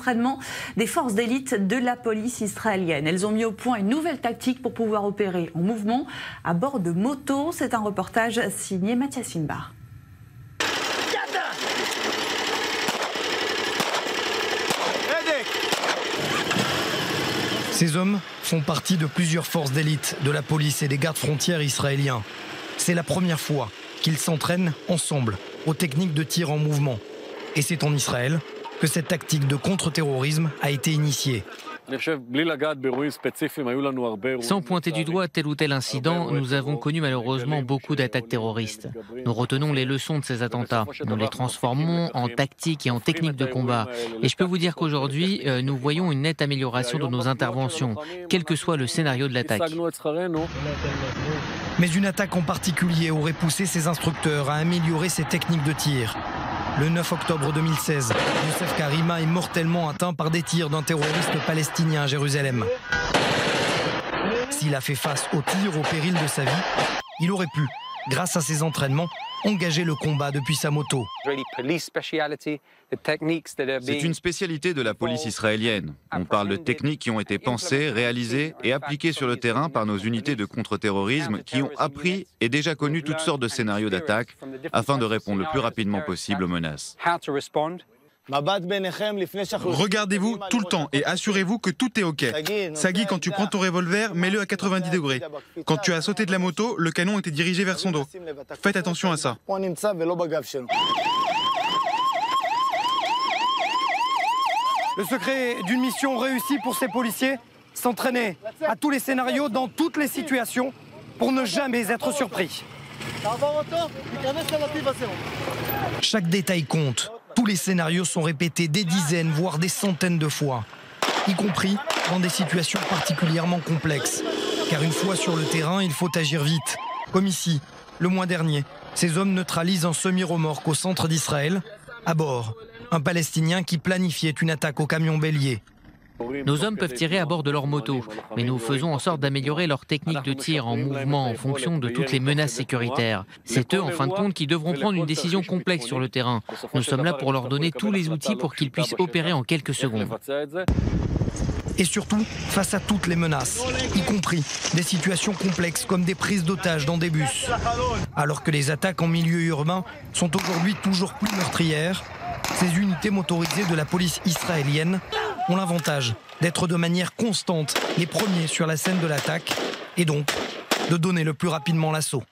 Entraînement des forces d'élite de la police israélienne. Elles ont mis au point une nouvelle tactique pour pouvoir opérer en mouvement à bord de motos. C'est un reportage signé Mathias Sinbar. Ces hommes font partie de plusieurs forces d'élite de la police et des gardes frontières israéliens. C'est la première fois qu'ils s'entraînent ensemble aux techniques de tir en mouvement. Et c'est en Israël que cette tactique de contre-terrorisme a été initiée. Sans pointer du doigt tel ou tel incident, nous avons connu malheureusement beaucoup d'attaques terroristes. Nous retenons les leçons de ces attentats. Nous les transformons en tactiques et en techniques de combat. Et je peux vous dire qu'aujourd'hui, nous voyons une nette amélioration de nos interventions, quel que soit le scénario de l'attaque. Mais une attaque en particulier aurait poussé ses instructeurs à améliorer ses techniques de tir. Le 9 octobre 2016, Youssef Karima est mortellement atteint par des tirs d'un terroriste palestinien à Jérusalem. S'il a fait face aux tirs au péril de sa vie, il aurait pu, grâce à ses entraînements, engager le combat depuis sa moto. C'est une spécialité de la police israélienne. On parle de techniques qui ont été pensées, réalisées et appliquées sur le terrain par nos unités de contre-terrorisme qui ont appris et déjà connu toutes sortes de scénarios d'attaque afin de répondre le plus rapidement possible aux menaces. Regardez-vous tout le temps et assurez-vous que tout est OK. Sagui, quand tu prends ton revolver, mets-le à 90 degrés. Quand tu as sauté de la moto, le canon était dirigé vers son dos. Faites attention à ça. Le secret d'une mission réussie pour ces policiers, s'entraîner à tous les scénarios, dans toutes les situations, pour ne jamais être surpris. Chaque détail compte. Tous les scénarios sont répétés des dizaines, voire des centaines de fois, y compris dans des situations particulièrement complexes. Car une fois sur le terrain, il faut agir vite. Comme ici, le mois dernier, ces hommes neutralisent un semi-remorque au centre d'Israël. À bord, un Palestinien qui planifiait une attaque au camion bélier. Nos hommes peuvent tirer à bord de leur moto, mais nous faisons en sorte d'améliorer leur technique de tir en mouvement en fonction de toutes les menaces sécuritaires. C'est eux, en fin de compte, qui devront prendre une décision complexe sur le terrain. Nous sommes là pour leur donner tous les outils pour qu'ils puissent opérer en quelques secondes. Et surtout, face à toutes les menaces, y compris des situations complexes comme des prises d'otages dans des bus. Alors que les attaques en milieu urbain sont aujourd'hui toujours plus meurtrières, ces unités motorisées de la police israélienne ont l'avantage d'être de manière constante les premiers sur la scène de l'attaque et donc de donner le plus rapidement l'assaut.